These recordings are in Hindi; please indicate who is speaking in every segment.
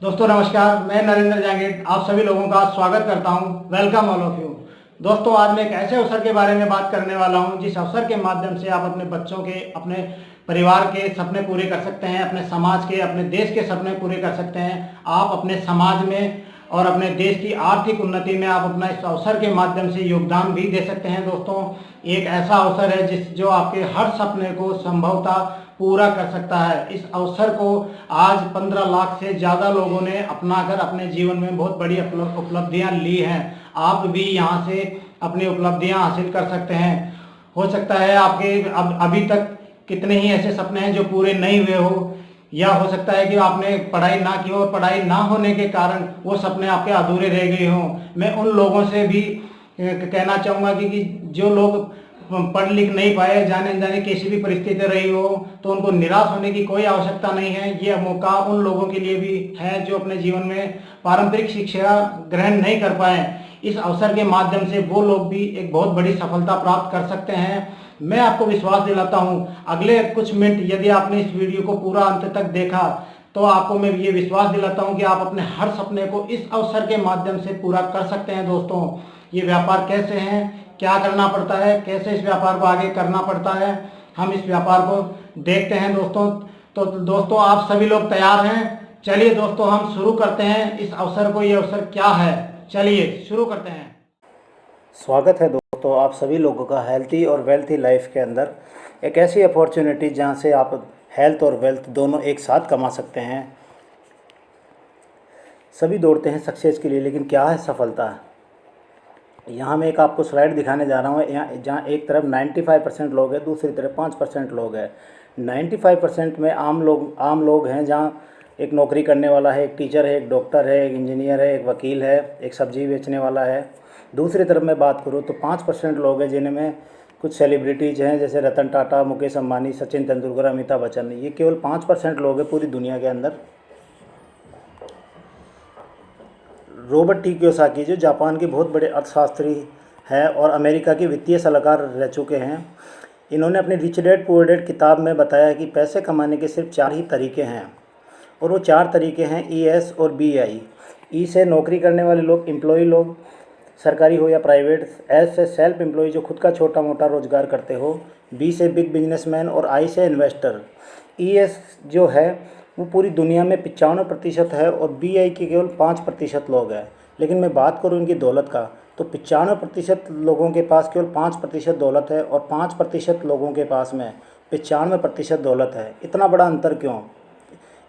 Speaker 1: दोस्तों नमस्कार, मैं नरेंद्र जांगीर आप सभी लोगों का स्वागत करता हूं। Welcome all of you. दोस्तों आज मैं एक ऐसे अवसर के बारे में बात करने वाला हूं जिस अवसर के माध्यम से आप अपने बच्चों के, अपने परिवार के सपने पूरे कर सकते हैं, अपने समाज के, अपने देश के सपने पूरे कर सकते हैं। आप अपने समाज में और अपने देश की आर्थिक उन्नति में आप अपना इस अवसर के माध्यम से योगदान भी दे सकते हैं। दोस्तों एक ऐसा अवसर है जो आपके हर सपने को संभवतः पूरा कर सकता है। इस अवसर को आज 15 लाख से ज़्यादा लोगों ने अपनाकर अपने जीवन में बहुत बड़ी उपलब्धियां ली हैं। आप भी यहां से अपनी उपलब्धियां हासिल कर सकते हैं। हो सकता है आपके अभी तक कितने ही ऐसे सपने हैं जो पूरे नहीं हुए हो, या हो सकता है कि आपने पढ़ाई ना की हो और पढ़ाई ना होने के कारण वो सपने आपके अधूरे रह गए हों। मैं उन लोगों से भी कहना चाहूँगा कि जो लोग पढ़ लिख नहीं पाए, जाने जाने कैसी भी परिस्थिति रही हो, तो उनको निराश होने की कोई आवश्यकता नहीं है। ये मौका उन लोगों के लिए भी है जो अपने जीवन में पारंपरिक शिक्षा ग्रहण नहीं कर पाए। इस अवसर के माध्यम से वो लोग भी एक बहुत बड़ी सफलता प्राप्त कर सकते हैं। मैं आपको विश्वास दिलाता हूँ, अगले कुछ मिनट यदि आपने इस वीडियो को पूरा अंत तक देखा तो आपको मैं ये विश्वास दिलाता हूँ कि आप अपने हर सपने को इस अवसर के माध्यम से पूरा कर सकते हैं। दोस्तों ये व्यापार कैसे हैं, क्या करना पड़ता है, कैसे इस व्यापार को आगे करना पड़ता है, हम इस व्यापार को देखते हैं। दोस्तों तो दोस्तों आप सभी लोग तैयार हैं? चलिए दोस्तों हम शुरू करते हैं इस अवसर को। ये अवसर क्या है, चलिए शुरू करते हैं।
Speaker 2: स्वागत है दोस्तों आप सभी लोगों का हेल्थी और वेल्थी लाइफ के अंदर। एक ऐसी अपॉर्चुनिटी जहां से आप हेल्थ और वेल्थ दोनों एक साथ कमा सकते हैं। सभी दौड़ते हैं सक्सेस के लिए, लेकिन क्या है सफलता? यहाँ मैं एक आपको स्लाइड दिखाने जा रहा हूँ। यहाँ जहाँ एक तरफ 95% लोग हैं, दूसरी तरफ 5% लोग हैं। 95% में आम लोग हैं, जहाँ एक नौकरी करने वाला है, एक टीचर है, एक डॉक्टर है, एक इंजीनियर है, एक वकील है, एक सब्जी बेचने वाला है। दूसरी तरफ मैं बात करूँ तो 5% लोग हैं जिनमें कुछ सेलिब्रिटीज़ हैं, जैसे रतन टाटा, मुकेश अंबानी, सचिन तेंदुलकर, अमिताभ बच्चन। ये केवल 5% लोग हैं पूरी दुनिया के अंदर। रॉबर्ट टी कियोसाकी जो जापान के बहुत बड़े अर्थशास्त्री हैं और अमेरिका के वित्तीय सलाहकार रह चुके हैं, इन्होंने अपनी रिच डैड पुअर डैड किताब में बताया कि पैसे कमाने के सिर्फ 4 ही तरीके हैं, और वो 4 तरीके हैं ES और BI। ई से नौकरी करने वाले लोग, एम्प्लॉय लोग, सरकारी हो या प्राइवेट। एस से सेल्फ एम्प्लॉय जो खुद का छोटा मोटा रोजगार करते हो। बी से बिग बिजनेसमैन और आई से इन्वेस्टर। ES जो है वो पूरी दुनिया में 95% है और BI के केवल 5% लोग हैं। लेकिन मैं बात करूँ इनकी दौलत का, तो 95% लोगों के पास केवल 5% दौलत है और 5% लोगों के पास में 95% दौलत है। इतना बड़ा अंतर क्यों?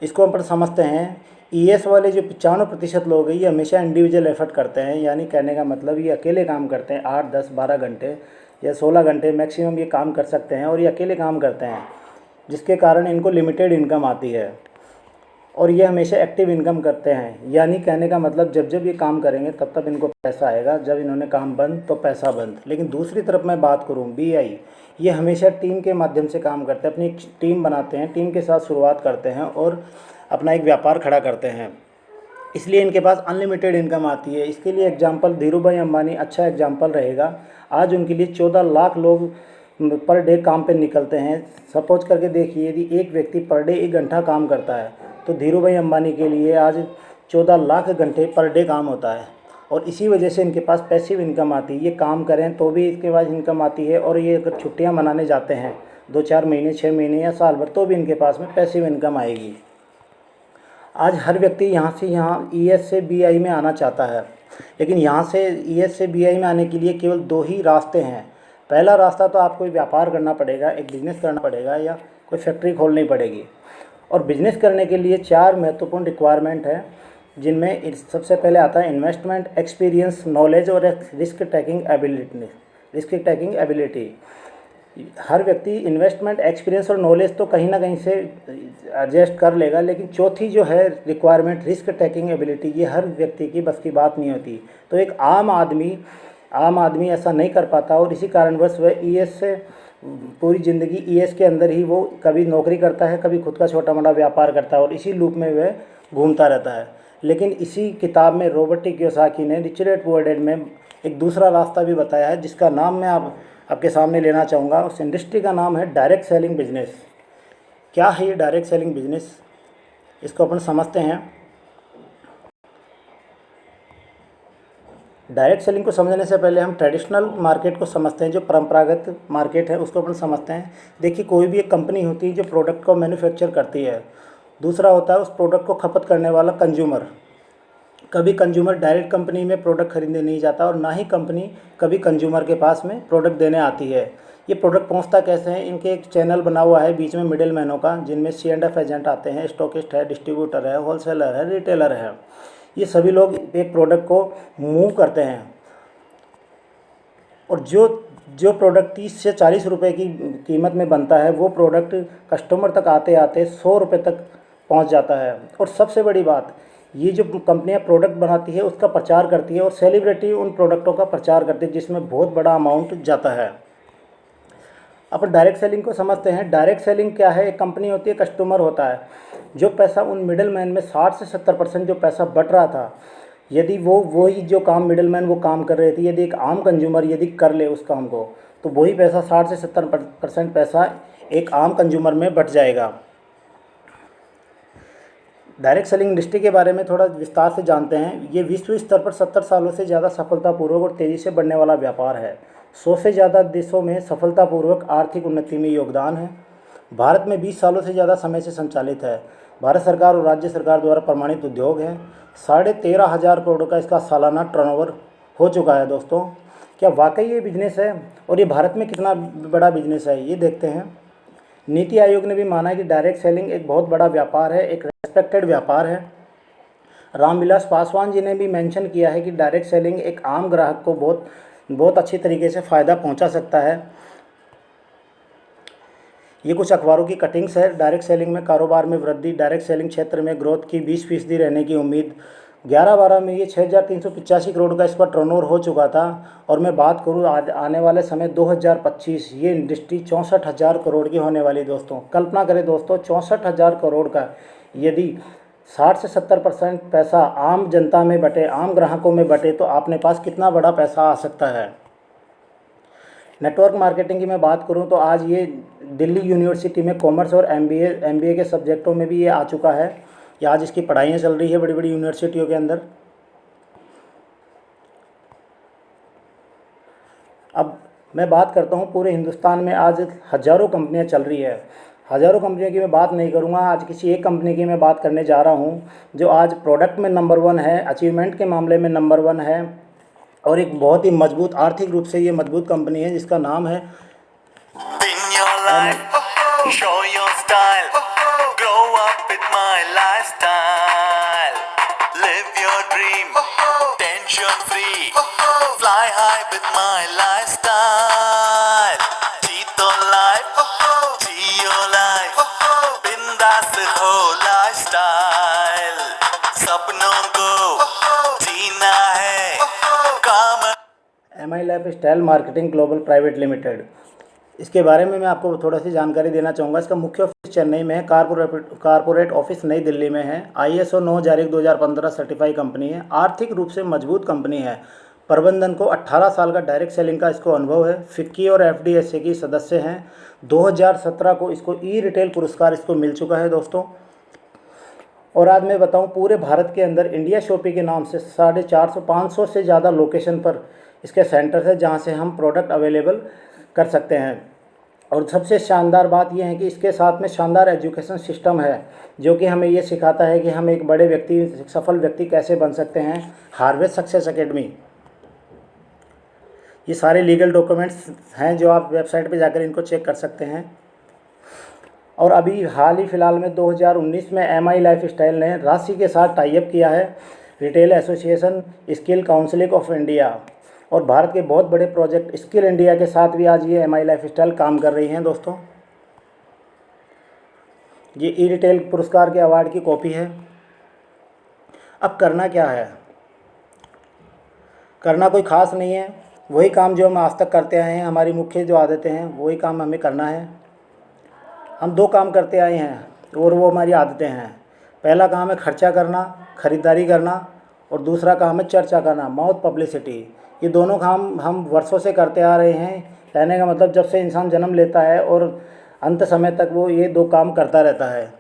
Speaker 2: इसको अपन समझते हैं। ES वाले जो 95% लोग हैं, ये हमेशा इंडिविजुअल एफर्ट करते हैं, यानी कहने का मतलब ये अकेले काम करते हैं। 8, 10, 12 घंटे या 16 घंटे मैक्सिमम ये काम कर सकते हैं, और ये अकेले काम करते हैं, जिसके कारण इनको लिमिटेड इनकम आती है। और ये हमेशा एक्टिव इनकम करते हैं, यानी कहने का मतलब जब जब ये काम करेंगे तब तब इनको पैसा आएगा, जब इन्होंने काम बंद तो पैसा बंद। लेकिन दूसरी तरफ मैं बात करूँ BI, ये हमेशा टीम के माध्यम से काम करते हैं, अपनी टीम बनाते हैं, टीम के साथ शुरुआत करते हैं और अपना एक व्यापार खड़ा करते हैं, इसलिए इनके पास अनलिमिटेड इनकम आती है। इसके लिए एग्जांपल धीरू भाई अंबानी अच्छा एग्जांपल रहेगा। आज उनके लिए 14 लाख लोग पर डे काम पे निकलते हैं। सपोज करके देखिए, यदि एक व्यक्ति पर डे 1 घंटा काम करता है तो धीरू भाई अंबानी के लिए आज 14 लाख घंटे पर डे काम होता है, और इसी वजह से इनके पास पैसिव इनकम आती है। ये काम करें तो भी इसके बाद इनकम आती है, और ये अगर छुट्टियां मनाने जाते हैं 2-4 महीने, 6 महीने या साल भर, तो भी इनके पास में पैसिव इनकम आएगी। आज हर व्यक्ति यहाँ ES से BI में आना चाहता है, लेकिन यहाँ से ES से BI में आने के लिए केवल 2 ही रास्ते हैं। पहला रास्ता तो आपको व्यापार करना पड़ेगा, एक बिज़नेस करना पड़ेगा या कोई फैक्ट्री खोलनी पड़ेगी। और बिज़नेस करने के लिए 4 महत्वपूर्ण रिक्वायरमेंट है, जिनमें सबसे पहले आता है इन्वेस्टमेंट, एक्सपीरियंस, नॉलेज और रिस्क टेकिंग एबिलिटी। हर व्यक्ति इन्वेस्टमेंट, एक्सपीरियंस और नॉलेज तो कहीं ना कहीं से एडजस्ट कर लेगा, लेकिन चौथी जो है रिक्वायरमेंट, रिस्क टेकिंग एबिलिटी, ये हर व्यक्ति की बस की बात नहीं होती। तो एक आम आदमी ऐसा नहीं कर पाता, और इसी कारणवश वह ES से पूरी ज़िंदगी ES के अंदर ही वो कभी नौकरी करता है, कभी खुद का छोटा मोटा व्यापार करता है, और इसी लूप में वह घूमता रहता है। लेकिन इसी किताब में रॉबर्ट टी कियोसाकी ने रिच डैड पुअर डैड में एक दूसरा रास्ता भी बताया है, जिसका नाम मैं आपके सामने लेना चाहूँगा। उस इंडस्ट्री का नाम है डायरेक्ट सेलिंग बिजनेस। क्या है ये डायरेक्ट सेलिंग बिजनेस? इसको अपन समझते हैं। डायरेक्ट सेलिंग को समझने से पहले हम ट्रेडिशनल मार्केट को समझते हैं, जो परंपरागत मार्केट है उसको अपन समझते हैं। देखिए, कोई भी एक कंपनी होती है जो प्रोडक्ट को मैन्युफैक्चर करती है, दूसरा होता है उस प्रोडक्ट को खपत करने वाला कंज्यूमर। कभी कंज्यूमर डायरेक्ट कंपनी में प्रोडक्ट खरीदने नहीं जाता और ना ही कंपनी कभी कंज्यूमर के पास में प्रोडक्ट देने आती है। ये प्रोडक्ट पहुंचता कैसे है, इनके एक चैनल बना हुआ है बीच में मिडिल मैनों का, जिनमें C&F एजेंट आते हैं, स्टॉकिस्ट है, डिस्ट्रीब्यूटर है, होलसेलर है, रिटेलर है। ये सभी लोग एक प्रोडक्ट को मूव करते हैं और जो जो प्रोडक्ट 30 से 40 रुपए की कीमत में बनता है वो प्रोडक्ट कस्टमर तक आते आते 100 रुपये तक पहुंच जाता है। और सबसे बड़ी बात, ये जो कंपनियां प्रोडक्ट बनाती है उसका प्रचार करती है और सेलिब्रिटी उन प्रोडक्टों का प्रचार करती है, जिसमें बहुत बड़ा अमाउंट जाता है। अपन डायरेक्ट सेलिंग को समझते हैं। डायरेक्ट सेलिंग क्या है? एक कंपनी होती है, कस्टमर होता है, जो पैसा उन मिडिल मैन में 60 से 70% जो पैसा बट रहा था, यदि वही जो काम मिडिल मैन वो काम कर रहे थे, यदि एक आम कंज्यूमर यदि कर ले उस काम को, तो वही पैसा 60 से 70% पैसा एक आम कंज्यूमर में बट जाएगा। डायरेक्ट सेलिंग इंडस्ट्री के बारे में थोड़ा विस्तार से जानते हैं। ये विश्व स्तर पर 70 सालों से ज़्यादा सफलतापूर्वक और तेज़ी से बढ़ने वाला व्यापार है। 100 से ज़्यादा देशों में सफलतापूर्वक आर्थिक उन्नति में योगदान है। भारत में 20 सालों से ज़्यादा समय से संचालित है। भारत सरकार और राज्य सरकार द्वारा प्रमाणित उद्योग है। 13,500 करोड़ का इसका सालाना टर्नओवर हो चुका है। दोस्तों, क्या वाकई ये बिजनेस है और ये भारत में कितना बड़ा बिजनेस है, ये देखते हैं। नीति आयोग ने भी माना है कि डायरेक्ट सेलिंग एक बहुत बड़ा व्यापार है, एक रेस्पेक्टेड व्यापार है। रामविलास पासवान जी ने भी मेंशन किया है कि डायरेक्ट सेलिंग एक आम ग्राहक को बहुत अच्छी तरीके से फ़ायदा पहुंचा सकता है। ये कुछ अखबारों की कटिंग्स है। डायरेक्ट सेलिंग में कारोबार में वृद्धि, डायरेक्ट सेलिंग क्षेत्र में ग्रोथ की 20% रहने की उम्मीद। 11-12 में ये 6,385 करोड़ का इसका टर्नओवर हो चुका था। और मैं बात करूँ आने वाले समय 2025, ये इंडस्ट्री 64,000 करोड़ की होने वाली। दोस्तों, कल्पना करें दोस्तों, 64,000 करोड़ का यदि 60 से 70% पैसा आम जनता में बटे, आम ग्राहकों में बटे, तो अपने पास कितना बड़ा पैसा आ सकता है। नेटवर्क मार्केटिंग की मैं बात करूं तो आज ये दिल्ली यूनिवर्सिटी में कॉमर्स और एमबीए के सब्जेक्टों में भी ये आ चुका है। ये आज इसकी पढ़ाइयाँ चल रही है बड़ी बड़ी यूनिवर्सिटियों के अंदर। अब मैं बात करता हूँ, पूरे हिंदुस्तान में आज हज़ारों कंपनियाँ चल रही है। हज़ारों कंपनियों की मैं बात नहीं करूँगा, आज किसी एक कंपनी की मैं बात करने जा रहा हूँ जो आज प्रोडक्ट में नंबर 1 है, अचीवमेंट के मामले में नंबर 1 है और एक बहुत ही मजबूत, आर्थिक रूप से ये मजबूत कंपनी है, जिसका नाम है Show your style, grow up with my lifestyle, live your dream, tension free, fly high with my lifestyle, जी तो life, जियो life, बिंदास हो lifestyle, सपनों को जीना है, काम। MI lifestyle marketing global private limited, इसके बारे में मैं आपको थोड़ा सी जानकारी देना चाहूँगा। इसका मुख्य ऑफिस चेन्नई में है, कारपोरेट ऑफिस नई दिल्ली में है। ISO 9001/2015 सर्टिफाई कंपनी है, आर्थिक रूप से मजबूत कंपनी है। प्रबंधन को 18 साल का डायरेक्ट सेलिंग का इसको अनुभव है। फिक्की और FDSA की सदस्य हैं। 2017 को इसको ई-रिटेल पुरस्कार इसको मिल चुका है। दोस्तों, और आज मैं बताऊं, पूरे भारत के अंदर इंडिया शॉपी के नाम से 450-500 से ज़्यादा लोकेशन पर इसके सेंटर है, जहां से हम प्रोडक्ट अवेलेबल कर सकते हैं। और सबसे शानदार बात यह है कि इसके साथ में शानदार एजुकेशन सिस्टम है, जो कि हमें ये सिखाता है कि हम एक बड़े व्यक्ति, सफल व्यक्ति कैसे बन सकते हैं। हार्वेस्ट सक्सेस एकेडमी, ये सारे लीगल डॉक्यूमेंट्स हैं जो आप वेबसाइट पे जाकर इनको चेक कर सकते हैं। और अभी हाल ही फ़िलहाल में 2019 में MI लाइफस्टाइल ने राशि के साथ टाइप किया है, retail association skill council of India, और भारत के बहुत बड़े प्रोजेक्ट स्किल इंडिया के साथ भी आज ये MI लाइफस्टाइल काम कर रही हैं। दोस्तों, ये ई-रिटेल पुरस्कार के अवार्ड की कॉपी है। अब करना क्या है? करना कोई ख़ास नहीं है, वही काम जो हम आज तक करते आए हैं, हमारी मुख्य जो आदतें हैं वही काम हमें करना है। हम 2 काम करते आए हैं और वो हमारी आदतें हैं। पहला काम है खर्चा करना, ख़रीदारी करना, और दूसरा काम है चर्चा करना, माउथ पब्लिसिटी। ये दोनों काम हम वर्षों से करते आ रहे हैं। कहने का मतलब, जब से इंसान जन्म लेता है और अंत समय तक वो ये 2 काम करता रहता है।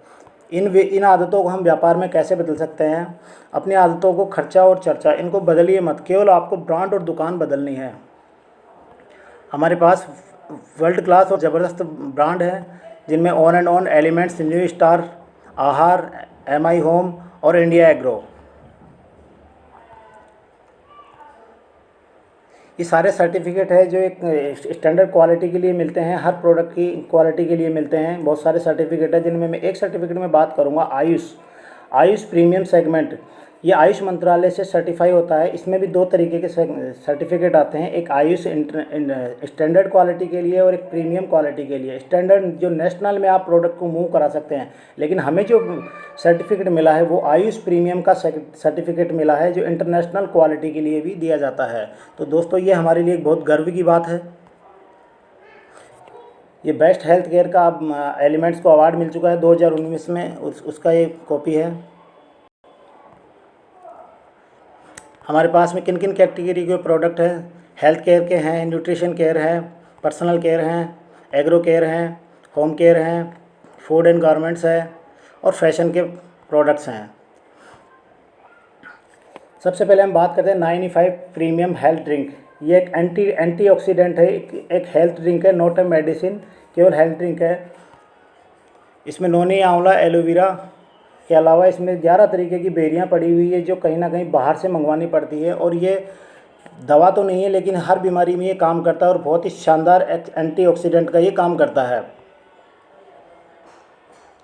Speaker 2: इन आदतों को हम व्यापार में कैसे बदल सकते हैं। अपनी आदतों को खर्चा और चर्चा इनको बदलिए मत, केवल आपको ब्रांड और दुकान बदलनी है। हमारे पास वर्ल्ड क्लास और ज़बरदस्त ब्रांड हैं जिनमें on and on, elements, new star, आहार, MI होम और इंडिया एग्रो। ये सारे सर्टिफिकेट है जो एक स्टैंडर्ड क्वालिटी के लिए मिलते हैं, हर प्रोडक्ट की क्वालिटी के लिए मिलते हैं। बहुत सारे सर्टिफिकेट है जिनमें मैं एक सर्टिफिकेट में बात करूंगा, आयुष प्रीमियम सेगमेंट। ये आयुष मंत्रालय से सर्टिफाई होता है। इसमें भी 2 तरीके के सर्टिफिकेट आते हैं, एक आयुष स्टैंडर्ड क्वालिटी के लिए और एक प्रीमियम क्वालिटी के लिए। स्टैंडर्ड जो नेशनल में आप प्रोडक्ट को मूव करा सकते हैं, लेकिन हमें जो सर्टिफिकेट मिला है वो आयुष प्रीमियम का सर्टिफिकेट मिला है, जो इंटरनेशनल क्वालिटी के लिए भी दिया जाता है। तो दोस्तों ये हमारे लिए एक बहुत गर्व की बात है। ये बेस्ट हेल्थ केयर का एलिमेंट्स को अवार्ड मिल चुका है 2019 में, उसका ये कॉपी है। हमारे पास में किन किन कैटेगरी के प्रोडक्ट हैं, हेल्थ केयर के हैं, न्यूट्रिशन केयर है, पर्सनल केयर हैं, एग्रो केयर हैं, होम केयर हैं, फूड एंड गारमेंट्स है और फैशन के प्रोडक्ट्स हैं। सबसे पहले हम बात करते हैं 95 प्रीमियम हेल्थ ड्रिंक। ये एक एंटीऑक्सीडेंट है, एक हेल्थ ड्रिंक है, नॉट ए मेडिसिन, केवल हेल्थ ड्रिंक है। इसमें नोनी, आंवला, एलोवेरा के अलावा इसमें 11 तरीके की बेरियां पड़ी हुई है जो कहीं ना कहीं बाहर से मंगवानी पड़ती है, और ये दवा तो नहीं है लेकिन हर बीमारी में ये काम करता है और बहुत ही शानदार एंटीऑक्सीडेंट का ये काम करता है।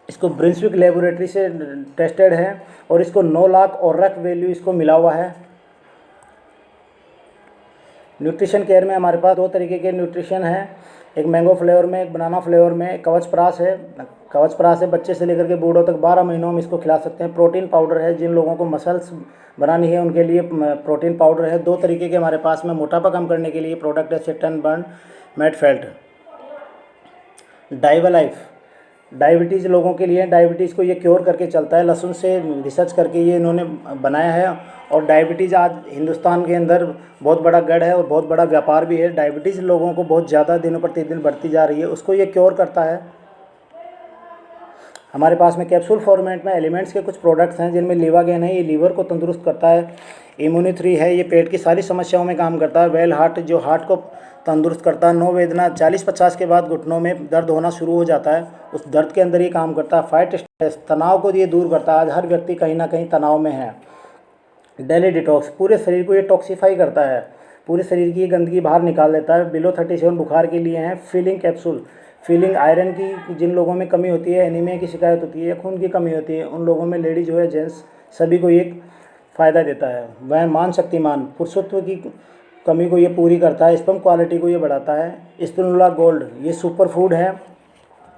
Speaker 2: इसको ब्रिंसविक लेबोरेटरी से टेस्टेड है और इसको 9 लाख और रख वैल्यू इसको मिला हुआ है। न्यूट्रिशन केयर में हमारे पास 2 तरीके के न्यूट्रिशन है, एक मैंगो फ्लेवर में, एक बनाना फ्लेवर में। कवच प्राश है, बच्चे से लेकर के बूढ़ों तक 12 महीनों में इसको खिला सकते हैं। प्रोटीन पाउडर है, जिन लोगों को मसल्स बनानी है उनके लिए प्रोटीन पाउडर है। 2 तरीके के हमारे पास में मोटापा कम करने के लिए प्रोडक्ट है, सिट एंड बर्न, मेटफेल्ट। डाइवालाइफ डायबिटीज़ लोगों के लिए, डायबिटीज़ को ये क्योर करके चलता है। लहसुन से रिसर्च करके ये इन्होंने बनाया है और डायबिटीज़ आज हिंदुस्तान के अंदर बहुत बड़ा गढ़ है और बहुत बड़ा व्यापार भी है। डायबिटीज़ लोगों को बहुत ज़्यादा दिनों प्रतिदिन बढ़ती जा रही है, उसको ये क्योर करता है। हमारे पास में कैप्सूल फॉर्मेट में एलिमेंट्स के कुछ प्रोडक्ट्स हैं जिनमें लिवागेन है, ये लीवर को तंदुरुस्त करता है। इम्यूनी 3 है, ये पेट की सारी समस्याओं में काम करता है। वेल हार्ट, जो हार्ट को तंदुरुस्त करता है। नो वेदना, 40-50 के बाद घुटनों में दर्द होना शुरू हो जाता है, उस दर्द के अंदर ये काम करता है। फाइट स्ट्रेस, तनाव को ये दूर करता है। आज हर व्यक्ति कहीं ना कहीं तनाव में है। डेली डिटॉक्स, पूरे शरीर को ये टॉक्सीफाई करता है, पूरे शरीर की गंदगी बाहर निकाल देता है। बिलो 37 बुखार के लिए हैं। फीलिंग कैप्सूल, फीलिंग आयरन की जिन लोगों में कमी होती है, एनीमिया की शिकायत होती है, खून की कमी होती है, उन लोगों में, लेडीज हो या जेंट्स, सभी को ये फ़ायदा देता है। वह मान शक्तिमान, पुरुषत्व की कमी को ये पूरी करता है। स्पर्म क्वालिटी को ये बढ़ाता है। स्पिरुलिना गोल्ड, ये सुपर फूड है,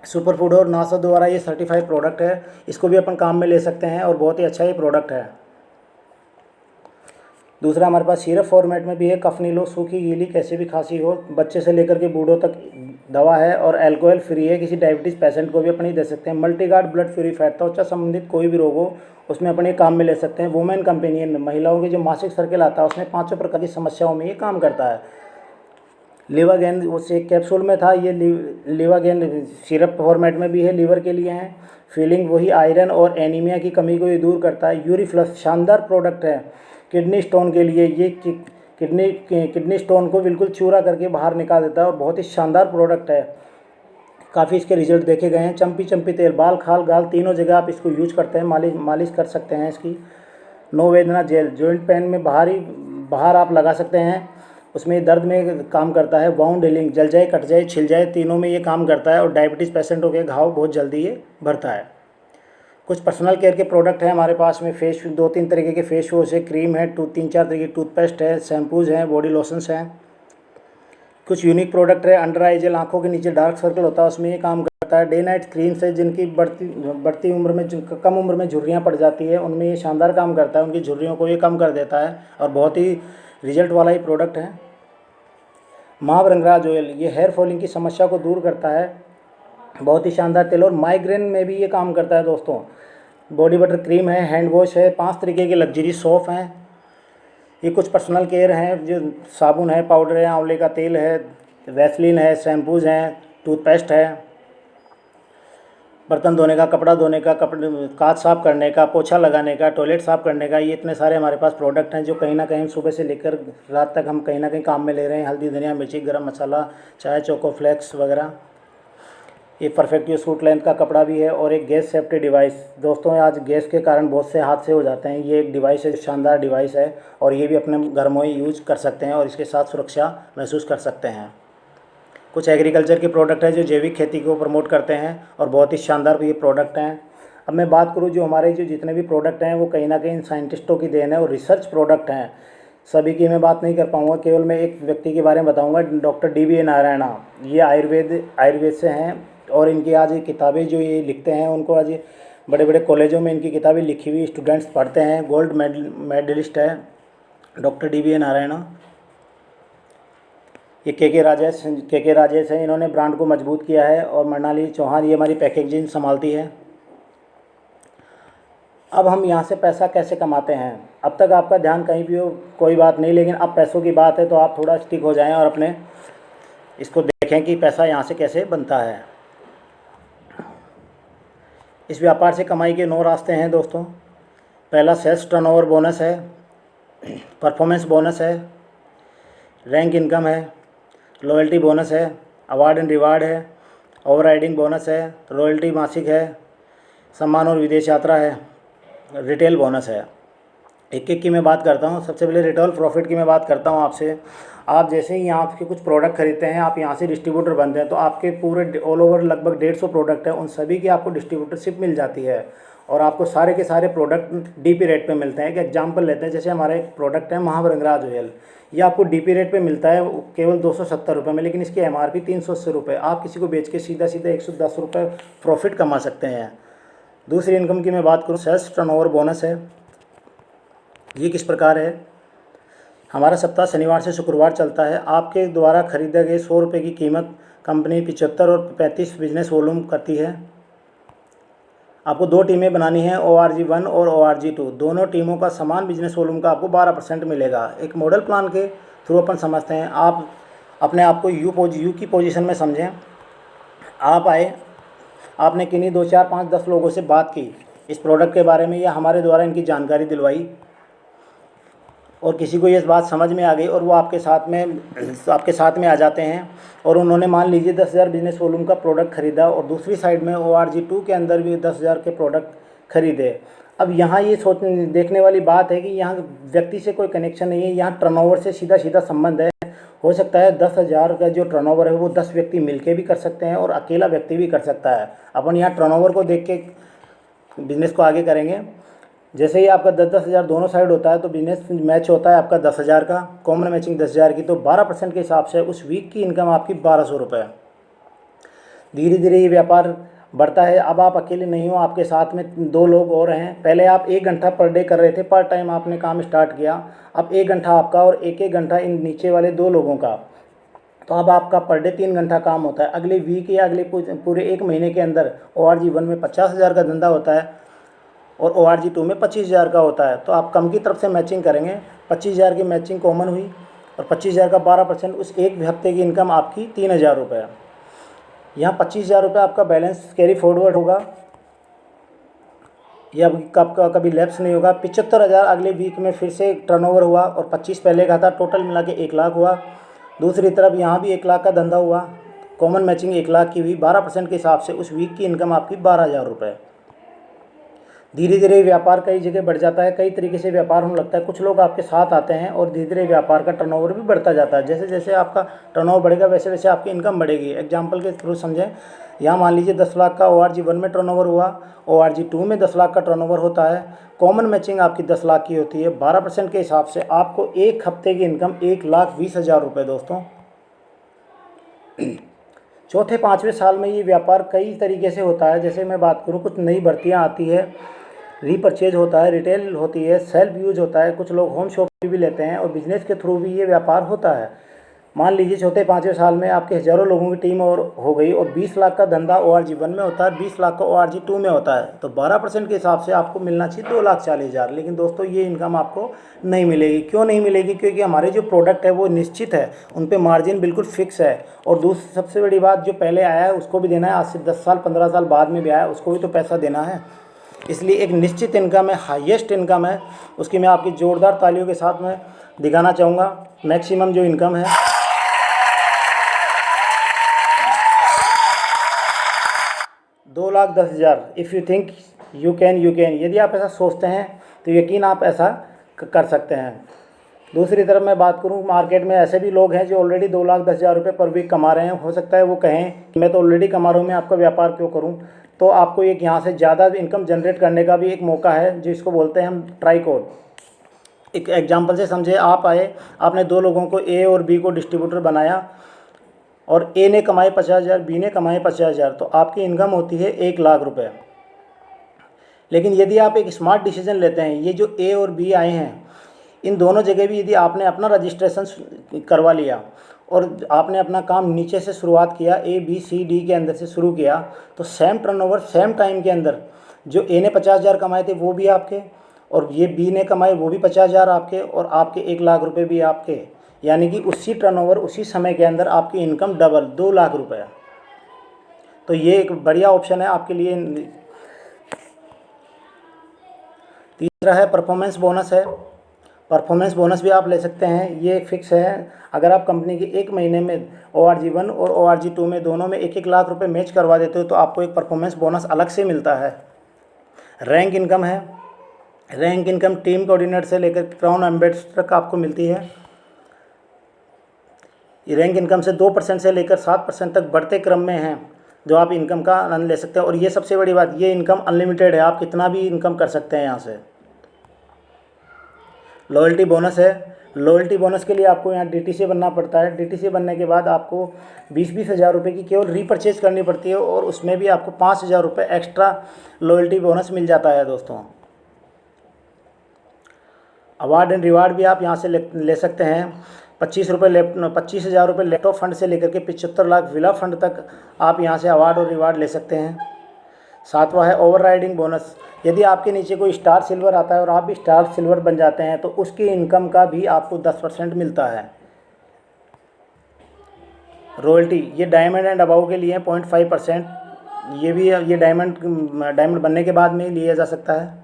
Speaker 2: सुपर फूड और नासा द्वारा ये सर्टिफाइड प्रोडक्ट है। इसको भी अपन काम में ले सकते हैं और बहुत ही अच्छा ये प्रोडक्ट है। दूसरा हमारे पास सिरप फॉर्मेट में भी है। कफनी लो, सूखी, गीली, कैसे भी खांसी हो, बच्चे से लेकर के बूढ़ों तक दवा है और अल्कोहल फ्री है। किसी डायबिटीज़ पेशेंट को भी अपन ही दे सकते हैं। मल्टीगार्ड ब्लड प्यूरीफायर, त्वचा संबंधित कोई भी रोग हो उसमें अपन ये काम में ले सकते हैं। वुमेन कंपेनियन में महिलाओं के जो मासिक सर्किल आता है उसमें 5 प्रकार की समस्याओं में ये काम करता है। लिवागेन, उसे कैप्सूल में था, ये लिवागेन सिरप फॉर्मेट में भी है, लीवर के लिए है। फीलिंग, वही आयरन और एनीमिया की कमी को ये दूर करता है। यूरिफ्लक्स, शानदार प्रोडक्ट है किडनी स्टोन के लिए। ये किडनी स्टोन को बिल्कुल चूरा करके बाहर निकाल देता है और बहुत ही शानदार प्रोडक्ट है। काफ़ी इसके रिजल्ट देखे गए हैं। चंपी तेल, बाल, खाल, गाल, तीनों जगह आप इसको यूज करते हैं, मालिश कर सकते हैं इसकी। नो वेदना जेल, जॉइंट पेन में बाहर आप लगा सकते हैं, उसमें दर्द में काम करता है। वाउंड हीलिंग, जल जाए, कट जाए, छिल जाए, तीनों में ये काम करता है और डायबिटीज़ पेशेंटों के घाव बहुत जल्दी ये भरता है। कुछ पर्सनल केयर के प्रोडक्ट हैं हमारे पास में। 2-3 तरीके के फेस वॉश है, क्रीम है, 3-4 तरीके की टूथपेस्ट है, शैम्पूज़ हैं, बॉडी लोशंस हैं। कुछ यूनिक प्रोडक्ट है। अंडर आई जेल, आंखों के नीचे डार्क सर्कल होता है उसमें ये काम करता है। डे नाइट क्रीम्स है, जिनकी बढ़ती उम्र में, कम उम्र में झुर्रियाँ पड़ जाती है, उनमें ये शानदार काम करता है, उनकी झुर्रियों को ये कम कर देता है और बहुत ही रिजल्ट वाला ही प्रोडक्ट है। माँ रंगराज ऑयल, ये हेयर फॉलिंग की समस्या को दूर करता है, बहुत ही शानदार तेल, और माइग्रेन में भी ये काम करता है दोस्तों। बॉडी बटर क्रीम है, हैंड वॉश है, 5 तरीके के लग्जरी सोप हैं। ये कुछ पर्सनल केयर हैं, जो साबुन है, पाउडर है, आंवले का तेल है, वैसलीन है, शैम्पूज़ हैं, टूथपेस्ट है। बर्तन धोने का, कपड़ा धोने का, कपड़े कांच साफ़ करने का, पोछा लगाने का, टॉयलेट साफ़ करने का, ये इतने सारे हमारे पास प्रोडक्ट हैं जो कहीं ना कहीं हम सुबह से लेकर रात तक हम कहीं ना कहीं काम में ले रहे हैं। हल्दी, धनिया, मिर्ची, गरम मसाला, चाय, चोको फ्लेक्स वगैरह। ये परफेक्ट ये सूट लेंथ का कपड़ा भी है। और एक गैस सेफ्टी डिवाइस। दोस्तों, आज गैस के कारण बहुत से हादसे हो जाते हैं। ये एक डिवाइस है, शानदार डिवाइस है, और ये भी अपने घर में ही यूज कर सकते हैं और इसके साथ सुरक्षा महसूस कर सकते हैं। कुछ एग्रीकल्चर के प्रोडक्ट हैं जो जैविक खेती को प्रमोट करते हैं और बहुत ही शानदार ये प्रोडक्ट हैं। अब मैं बात करूँ, जो हमारे जो जितने भी प्रोडक्ट हैं वो कहीं ना कहीं साइंटिस्टों की देन है और रिसर्च प्रोडक्ट हैं। सभी की मैं बात नहीं कर पाऊँगा, केवल मैं एक व्यक्ति के बारे में बताऊँगा, डॉक्टर DV नारायणा। ये आयुर्वेद से हैं और इनकी आज ये किताबें जो ये लिखते हैं उनको आज बड़े बड़े कॉलेजों में इनकी किताबें लिखी हुई स्टूडेंट्स पढ़ते हैं। गोल्ड मेडलिस्ट है डॉक्टर DV नारायणा। ये के राजेश हैं, इन्होंने ब्रांड को मजबूत किया है। और मृणाली चौहान, ये हमारी पैकेजिंग संभालती है। अब हम यहाँ से पैसा कैसे कमाते हैं। अब तक आपका ध्यान कहीं भी हो कोई बात नहीं, लेकिन अब पैसों की बात है तो आप थोड़ा स्टिक हो जाएं और अपने इसको देखें कि पैसा यहाँ से कैसे बनता है। इस व्यापार से कमाई के 9 रास्ते हैं दोस्तों। पहला सेल्स टर्नओवर बोनस है, परफॉर्मेंस बोनस है, रैंक इनकम है, लॉयल्टी बोनस है, अवार्ड एंड रिवार्ड है, ओवरराइडिंग बोनस है, रॉयल्टी मासिक है, सम्मान और विदेश यात्रा है, रिटेल बोनस है। एक एक की मैं बात करता हूँ। सबसे पहले रिटेल प्रॉफिट की मैं बात करता हूँ आपसे। आप जैसे ही यहाँ के कुछ प्रोडक्ट खरीदते हैं, आप यहाँ से डिस्ट्रीब्यूटर बनते हैं, तो आपके पूरे ऑल ओवर लगभग 150 प्रोडक्ट है, उन सभी की आपको डिस्ट्रीब्यूटरशिप मिल जाती है और आपको सारे के सारे प्रोडक्ट DP रेट पे मिलते हैं। एक एग्जांपल लेते हैं, जैसे हमारा एक प्रोडक्ट है महावरंगराज ऑयल, ये आपको DP रेट पे मिलता है केवल 270 रुपये में, लेकिन इसकी MRP 380 रुपये। आप किसी को बेच के सीधा 110 रुपये प्रॉफिट कमा सकते हैं। दूसरी इनकम की मैं बात करूँ, सेल्स टर्नओवर बोनस है। ये किस प्रकार है। हमारा सप्ताह शनिवार से शुक्रवार चलता है। आपके द्वारा खरीदे गए 100 रुपये की कीमत कंपनी 75 और 35 बिजनेस वॉल्यूम करती है। आपको 2 टीमें बनानी है, ORG1 और ORG2। दोनों टीमों का समान बिजनेस वॉल्यूम का आपको 12% मिलेगा। एक मॉडल प्लान के थ्रू अपन समझते हैं। आप अपने आप को यू की पोजीशन में समझें। आप आए, आपने किन्हीं 2, 4, 5, 10 लोगों से बात की इस प्रोडक्ट के बारे में, या हमारे द्वारा इनकी जानकारी दिलवाई, और किसी को ये बात समझ में आ गई और वो आपके साथ में आ जाते हैं, और उन्होंने मान लीजिए 10,000 बिजनेस वॉल्यूम का प्रोडक्ट खरीदा और दूसरी साइड में ORG2 के अंदर भी 10,000 के प्रोडक्ट खरीदे। अब यहाँ ये देखने वाली बात है कि यहाँ व्यक्ति से कोई कनेक्शन नहीं है, यहाँ टर्नओवर से सीधा सीधा संबंध है। हो सकता है 10,000 का जो टर्नओवर है वो 10 व्यक्ति मिलके भी कर सकते हैं और अकेला व्यक्ति भी कर सकता है। अपन यहाँ टर्नओवर को देख के बिजनेस को आगे करेंगे। जैसे ही आपका 10-10 हज़ार दोनों साइड होता है तो बिजनेस मैच होता है आपका 10,000 का, कॉमन मैचिंग 10,000 की, तो 12% के हिसाब से उस वीक की इनकम आपकी 1,200 रुपये। धीरे धीरे ये व्यापार बढ़ता है। अब आप अकेले नहीं हो, आपके साथ में 2 लोग और हैं। पहले आप 1 घंटा पर डे कर रहे थे, पार्ट टाइम आपने काम स्टार्ट किया। अब 1 घंटा आपका और 1-1 घंटा इन नीचे वाले 2 लोगों का, तो अब आपका पर डे 3 घंटा काम होता है। अगले वीक या अगले पूरे 1 महीने के अंदर ORG1 में 50,000 का धंधा होता है और ORG2 में 25,000 का होता है। तो आप कम की तरफ से मैचिंग करेंगे। 25,000 की मैचिंग कॉमन हुई और 25,000 का 12%, उस एक हफ्ते की इनकम आपकी 3,000 रुपये। यहाँ 25,000 रुपये आपका बैलेंस कैरी फॉरवर्ड होगा, यह कभी लैप्स नहीं होगा। 75,000 अगले वीक में फिर से टर्नओवर हुआ और 25 पहले का था, टोटल मिला के 1 लाख हुआ। दूसरी तरफ यहाँ भी 1 लाख का धंधा हुआ, कॉमन मैचिंग 1 लाख की हुई। 12% के हिसाब से उस वीक की इनकम आपकी 12,000 रुपये। धीरे धीरे व्यापार कई जगह बढ़ जाता है, कई तरीके से व्यापार होने लगता है। कुछ लोग आपके साथ आते हैं और धीरे धीरे व्यापार का टर्नओवर भी बढ़ता जाता है। जैसे जैसे आपका टर्नओवर बढ़ेगा वैसे वैसे आपकी इनकम बढ़ेगी। एग्जांपल के थ्रू समझें, यहाँ मान लीजिए 10 लाख का ORG1 में टर्नओवर हुआ, ORG2 में 10 लाख का टर्नओवर होता है, कॉमन मैचिंग आपकी 10 लाख की होती है। 12% के हिसाब से आपको एक हफ्ते की इनकम 1,20,000 रुपये दोस्तों। चौथे 5वें साल में ये व्यापार कई तरीके से होता है। जैसे मैं बात करूँ, कुछ नई भर्तियाँ आती है, रीपरचेज होता है, रिटेल होती है, सेल्फ यूज होता है, कुछ लोग होम शॉप भी लेते हैं और बिजनेस के थ्रू भी ये व्यापार होता है। मान लीजिए चौथे पाँचवें साल में आपके हज़ारों लोगों की टीम और हो गई और 20 लाख का धंधा ORG 1 में होता है, 20 लाख का ORG 2 में होता है, तो 12% के हिसाब से आपको मिलना चाहिए 2,40,000। लेकिन दोस्तों ये इनकम आपको नहीं मिलेगी। क्यों नहीं मिलेगी? क्योंकि हमारे जो प्रोडक्ट है वो निश्चित है, उन पर मार्जिन बिल्कुल फिक्स है। और दूसरी सबसे बड़ी बात, जो पहले आया है उसको भी देना है, आज से 10 साल 15 साल बाद में भी आया उसको भी तो पैसा देना है। इसलिए एक निश्चित इनकम है, हाईएस्ट इनकम है, उसकी मैं आपकी ज़ोरदार तालियों के साथ में दिखाना चाहूँगा। मैक्सिमम जो इनकम है 2,10,000। If you think you can, यदि आप ऐसा सोचते हैं तो यकीन आप ऐसा कर सकते हैं। दूसरी तरफ मैं बात करूं, मार्केट में ऐसे भी लोग हैं जो ऑलरेडी 2,10,000 रुपये पर वीक कमा रहे हैं। हो सकता है वो कहें कि मैं तो ऑलरेडी कमा रहा हूँ, मैं आपका व्यापार क्यों करूँ? तो आपको एक यहाँ से ज़्यादा इनकम जनरेट करने का भी एक मौका है, जिसको बोलते हैं हम ट्राई कोड। एक एग्जांपल से समझे, आप आए, आपने दो लोगों को A और B को डिस्ट्रीब्यूटर बनाया और A ने कमाए 50,000, B ने कमाए 50,000, तो आपकी इनकम होती है 1,00,000 रुपये। लेकिन यदि आप एक स्मार्ट डिसीजन लेते हैं, ये जो A और B आए हैं इन दोनों जगह भी यदि आपने अपना रजिस्ट्रेशन करवा लिया और आपने अपना काम नीचे से शुरुआत किया, ABCD के अंदर से शुरू किया, तो सेम टर्नओवर सेम टाइम के अंदर जो A ने 50,000 कमाए थे वो भी आपके, और ये B ने कमाए वो भी 50,000 आपके, और आपके 1,00,000 रुपये भी आपके। यानी कि उसी टर्नओवर उसी समय के अंदर आपकी इनकम डबल, 2,00,000 रुपये। तो ये एक बढ़िया ऑप्शन है आपके लिए। तीसरा है परफॉर्मेंस बोनस है। परफॉर्मेंस बोनस भी आप ले सकते हैं, ये फिक्स है। अगर आप कंपनी की एक महीने में ORG 1 और ORG 2 में दोनों में 1-1 लाख रुपए मैच करवा देते हो तो आपको एक परफॉर्मेंस बोनस अलग से मिलता है। रैंक इनकम है। रैंक इनकम टीम कोऑर्डिनेटर से लेकर क्राउन एम्बेसडर तक आपको मिलती है। ये रैंक इनकम से 2% से लेकर 7% तक बढ़ते क्रम में है, जो आप इनकम का आनंद ले सकते हैं। और ये सबसे बड़ी बात, ये इनकम अनलिमिटेड है, आप कितना भी इनकम कर सकते हैं यहाँ से। लॉयल्टी बोनस है। लॉयल्टी बोनस के लिए आपको यहाँ DTC बनना पड़ता है। DTC बनने के बाद आपको 20-20 हज़ार रुपये की केवल रीपरचेज करनी पड़ती है, और उसमें भी आपको 5,000 रुपये एक्स्ट्रा लॉयल्टी बोनस मिल जाता है दोस्तों। अवार्ड एंड रिवार्ड भी आप यहाँ से ले सकते हैं। 25,000 रुपये लैपटॉप फंड से लेकर के 75 लाख विला फंड तक आप यहाँ से अवार्ड और रिवार्ड ले सकते हैं। सातवां है ओवरराइडिंग बोनस। यदि आपके नीचे कोई स्टार सिल्वर आता है और आप भी स्टार सिल्वर बन जाते हैं तो उसकी इनकम का भी आपको 10% मिलता है। रॉयल्टी, ये डायमंड एंड अबव के लिए 0.5%। ये भी ये डायमंड बनने के बाद में लिया जा सकता है।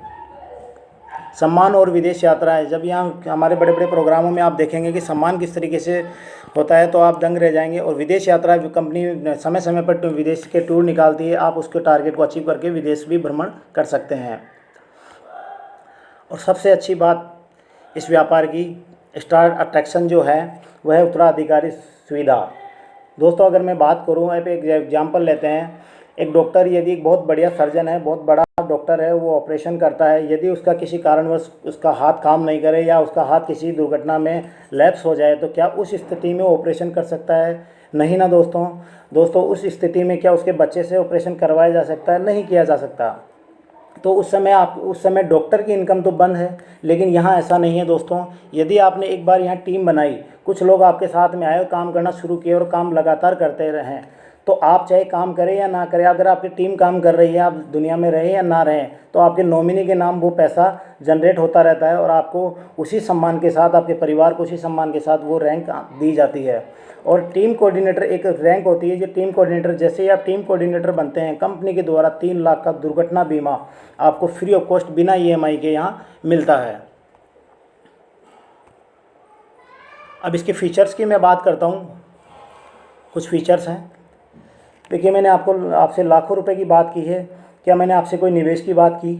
Speaker 2: सम्मान और विदेश यात्राएं, जब यहाँ हमारे बड़े बड़े प्रोग्रामों में आप देखेंगे कि सम्मान किस तरीके से होता है तो आप दंग रह जाएंगे। और विदेश यात्रा कंपनी समय समय पर विदेश के टूर निकालती है, आप उसके टारगेट को अचीव करके विदेश भी भ्रमण कर सकते हैं। और सबसे अच्छी बात इस व्यापार की स्टार अट्रैक्शन जो है वह है उत्तराधिकारी सुविधा। दोस्तों अगर मैं बात करूँ, एक एग्जाम्पल लेते हैं। एक डॉक्टर यदि एक बहुत बढ़िया सर्जन है, बहुत बड़ा डॉक्टर है, वो ऑपरेशन करता है, यदि उसका किसी कारणवश उसका हाथ काम नहीं करे या उसका हाथ किसी दुर्घटना में लैप्स हो जाए तो क्या उस स्थिति में ऑपरेशन कर सकता है? नहीं ना दोस्तों उस स्थिति में क्या उसके बच्चे से ऑपरेशन करवाया जा सकता है? नहीं किया जा सकता। तो उस समय डॉक्टर की इनकम तो बंद है। लेकिन यहाँ ऐसा नहीं है दोस्तों। यदि आपने एक बार यहाँ टीम बनाई, कुछ लोग आपके साथ में आए, काम करना शुरू किए और काम लगातार करते रहें, तो आप चाहे काम करें या ना करें, अगर आपकी टीम काम कर रही है, आप दुनिया में रहें या ना रहें, तो आपके नॉमिनी के नाम वो पैसा जनरेट होता रहता है और आपको उसी सम्मान के साथ, आपके परिवार को उसी सम्मान के साथ वो रैंक दी जाती है। और टीम कोऑर्डिनेटर एक रैंक होती है जो टीम कोऑर्डिनेटर, जैसे ही आप टीम कोऑर्डिनेटर बनते हैं, कंपनी के द्वारा 3 लाख का दुर्घटना बीमा आपको फ्री ऑफ कॉस्ट बिना EMI के यहाँ मिलता है। अब इसके फीचर्स की मैं बात करता हूँ। कुछ फीचर्स हैं। देखिए, मैंने आपसे लाखों रुपए की बात की है, क्या मैंने आपसे कोई निवेश की बात की?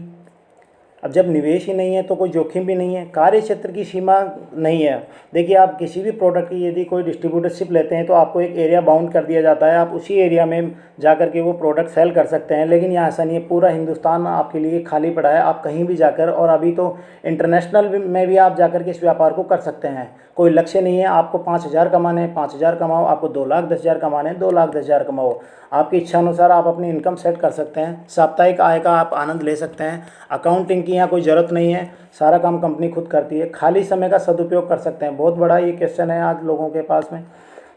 Speaker 2: अब जब निवेश ही नहीं है तो कोई जोखिम भी नहीं है। कार्य क्षेत्र की सीमा नहीं है। देखिए, आप किसी भी प्रोडक्ट की यदि कोई डिस्ट्रीब्यूटरशिप लेते हैं तो आपको एक एरिया बाउंड कर दिया जाता है, आप उसी एरिया में जाकर के वो प्रोडक्ट सेल कर सकते हैं। लेकिन यहाँ ऐसा नहीं है, पूरा हिंदुस्तान आपके लिए खाली पड़ा है, आप कहीं भी जाकर, और अभी तो इंटरनेशनल में भी आप जाकर के इस व्यापार को कर सकते हैं। कोई लक्ष्य नहीं है आपको 5,000 कमाने हैं 5,000 कमाओ, आपको 2,10,000 कमाने हैं 2,10,000 कमाओ। आपकी इच्छा अनुसार आप अपनी इनकम सेट कर सकते हैं। साप्ताहिक आय का आप आनंद ले सकते हैं। अकाउंटिंग की यहाँ कोई ज़रूरत नहीं है, सारा काम कंपनी खुद करती है। खाली समय का सदुपयोग कर सकते हैं। बहुत बड़ा ये क्वेश्चन है आज लोगों के पास में।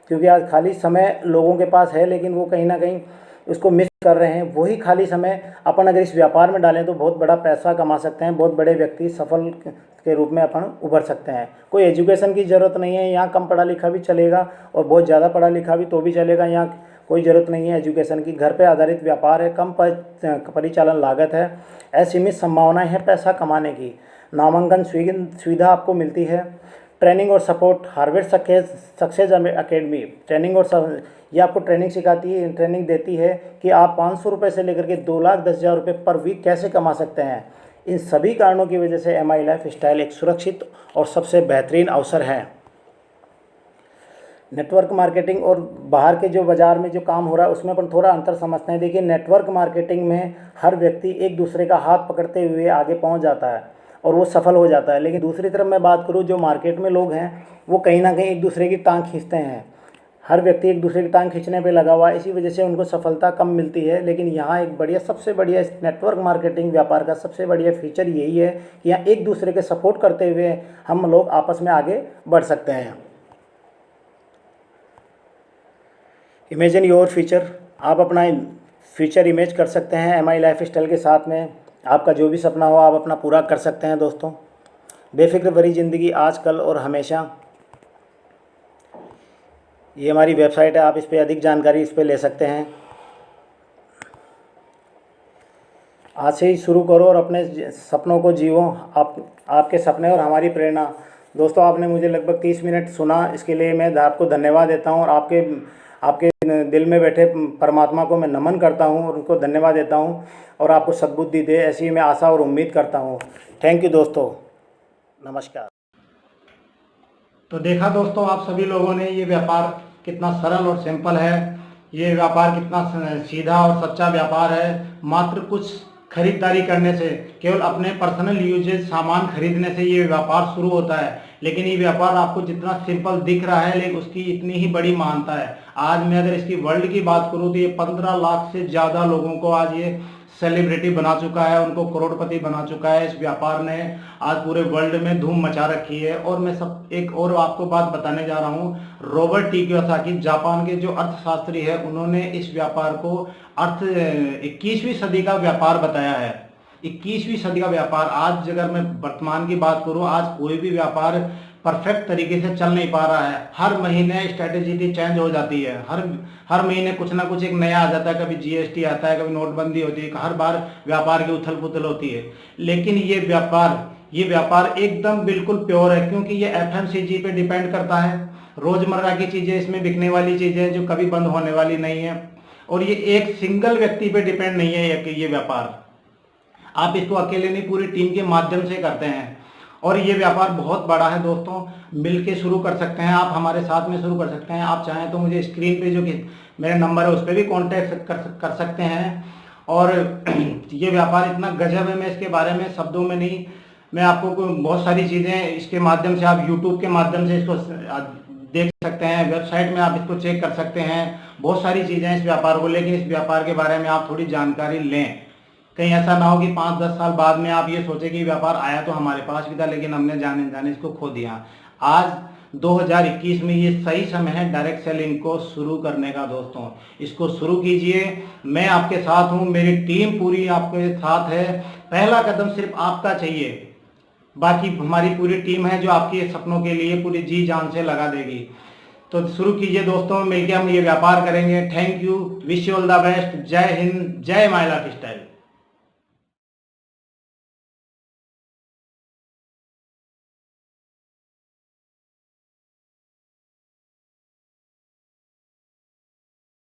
Speaker 2: क्योंकि आज खाली समय लोगों के पास है, लेकिन वो कहीं ना कहीं उसको मिस कर रहे हैं। वही खाली समय अपन अगर इस व्यापार में डालें तो बहुत बड़ा पैसा कमा सकते हैं, बहुत बड़े व्यक्ति सफल के रूप में अपन उभर सकते हैं। कोई एजुकेशन की ज़रूरत नहीं है, यहाँ कम पढ़ा लिखा भी चलेगा और बहुत ज़्यादा पढ़ा लिखा भी तो भी चलेगा। यहाँ कोई ज़रूरत नहीं है एजुकेशन की। घर पे आधारित व्यापार है, कम परिचालन लागत है, असीमित संभावनाएं हैं पैसा कमाने की। नामांकन सुविधा आपको मिलती है। ट्रेनिंग और support Harvard success academy training और ये आपको ट्रेनिंग सिखाती है, ट्रेनिंग देती है कि आप 500 रुपये से लेकर के 2,10,000 रुपये पर वीक कैसे कमा सकते हैं। इन सभी कारणों की वजह से MI लाइफ स्टाइल एक सुरक्षित और सबसे बेहतरीन अवसर है। नेटवर्क मार्केटिंग और बाहर के जो बाज़ार में जो काम हो रहा है उसमें अपन थोड़ा अंतर समझते हैं। देखिए, नेटवर्क मार्केटिंग में हर व्यक्ति एक दूसरे का हाथ पकड़ते हुए आगे पहुंच जाता है और वो सफल हो जाता है। लेकिन दूसरी तरफ मैं बात करूं, जो मार्केट में लोग हैं वो कहीं ना कहीं एक दूसरे की टांग खींचते हैं। हर व्यक्ति एक दूसरे की टांग खींचने पे लगा हुआ है, इसी वजह से उनको सफलता कम मिलती है। लेकिन यहाँ एक बढ़िया, सबसे बढ़िया इस नेटवर्क मार्केटिंग व्यापार का सबसे बढ़िया फीचर यही है कि यहाँ एक दूसरे के सपोर्ट करते हुए हम लोग आपस में आगे बढ़ सकते हैं। इमेजिन योर फ्यूचर, आप अपना फ्यूचर इमेज कर सकते हैं MI लाइफ स्टाइल के साथ में। आपका जो भी सपना हो आप अपना पूरा कर सकते हैं दोस्तों। बेफिक्र भरी ज़िंदगी आज, कल और हमेशा, ये हमारी वेबसाइट है, आप इस पर अधिक जानकारी इस पर ले सकते हैं। आज से ही शुरू करो और अपने सपनों को जियो। आपके सपने और हमारी प्रेरणा। दोस्तों, आपने मुझे लगभग 30 मिनट सुना, इसके लिए मैं आपको धन्यवाद देता हूँ और आपके दिल में बैठे परमात्मा को मैं नमन करता हूँ और उनको धन्यवाद देता हूँ और आपको सद्बुद्धि दे, ऐसी मैं आशा और उम्मीद करता हूँ। थैंक यू दोस्तों, नमस्कार।
Speaker 1: तो देखा दोस्तों आप सभी लोगों ने, ये व्यापार कितना सरल और सिंपल है। ये व्यापार कितना सीधा और सच्चा व्यापार है। मात्र कुछ खरीदारी करने से, केवल अपने पर्सनल यूजेज सामान खरीदने से ये व्यापार शुरू होता है। लेकिन ये व्यापार आपको जितना सिंपल दिख रहा है, लेकिन उसकी इतनी ही बड़ी महानता है। आज मैं अगर इसकी वर्ल्ड की बात करूँ तो ये 15 लाख से ज़्यादा लोगों को आज ये सेलिब्रिटी बना चुका है, उनको करोड़पति बना चुका है। इस व्यापार ने आज पूरे वर्ल्ड में धूम मचा रखी है। और मैं एक और आपको बात बताने जा रहा हूँ। रॉबर्ट टी कियोसाकी, जापान के जो अर्थशास्त्री है, उन्होंने इस व्यापार को 21वीं सदी का व्यापार बताया है। 21वीं सदी का व्यापार। आज अगर मैं वर्तमान की बात करूं, आज कोई भी व्यापार परफेक्ट तरीके से चल नहीं पा रहा है। हर महीने स्ट्रेटेजी चेंज हो जाती है। हर महीने कुछ ना कुछ एक नया आ जाता है। कभी GST आता है, कभी नोटबंदी होती है, हर बार व्यापार की उथल पुथल होती है। लेकिन ये व्यापार एकदम बिल्कुल प्योर है, क्योंकि ये FMCG पे डिपेंड करता है। रोजमर्रा की चीजें इसमें बिकने वाली चीजें जो कभी बंद होने वाली नहीं है। और ये एक सिंगल व्यक्ति पे डिपेंड नहीं है ये व्यापार। आप इसको अकेले नहीं, पूरी टीम के माध्यम से करते हैं। और ये व्यापार बहुत बड़ा है दोस्तों, मिलके शुरू कर सकते हैं। आप हमारे साथ में शुरू कर सकते हैं। आप चाहें तो मुझे स्क्रीन पे जो कि मेरा नंबर है उस पर भी कांटेक्ट कर सकते हैं। और ये व्यापार इतना गजब है, मैं इसके बारे में शब्दों में नहीं, मैं आपको बहुत सारी चीज़ें इसके माध्यम से, आप यूट्यूब के माध्यम से इसको देख सकते हैं, वेबसाइट में आप इसको चेक कर सकते हैं। बहुत सारी चीज़ें हैं इस व्यापार को। लेकिन इस व्यापार के बारे में आप थोड़ी जानकारी लें। कहीं ऐसा ना हो कि 5-10 साल बाद में आप ये सोचे कि व्यापार आया तो हमारे पास भी था, लेकिन हमने जाने इसको खो दिया। आज 2021 में ये सही समय है डायरेक्ट सेलिंग को शुरू करने का दोस्तों। इसको शुरू कीजिए, मैं आपके साथ हूँ, मेरी टीम पूरी आपके साथ है। पहला कदम सिर्फ आपका चाहिए, बाकी हमारी पूरी टीम है जो आपके सपनों के लिए पूरी जी जान से लगा देगी। तो शुरू कीजिए दोस्तों, मिलकर हम ये व्यापार करेंगे। Thank you, wish you all the best. जय हिंद, जय माय लाइफ स्टाइल।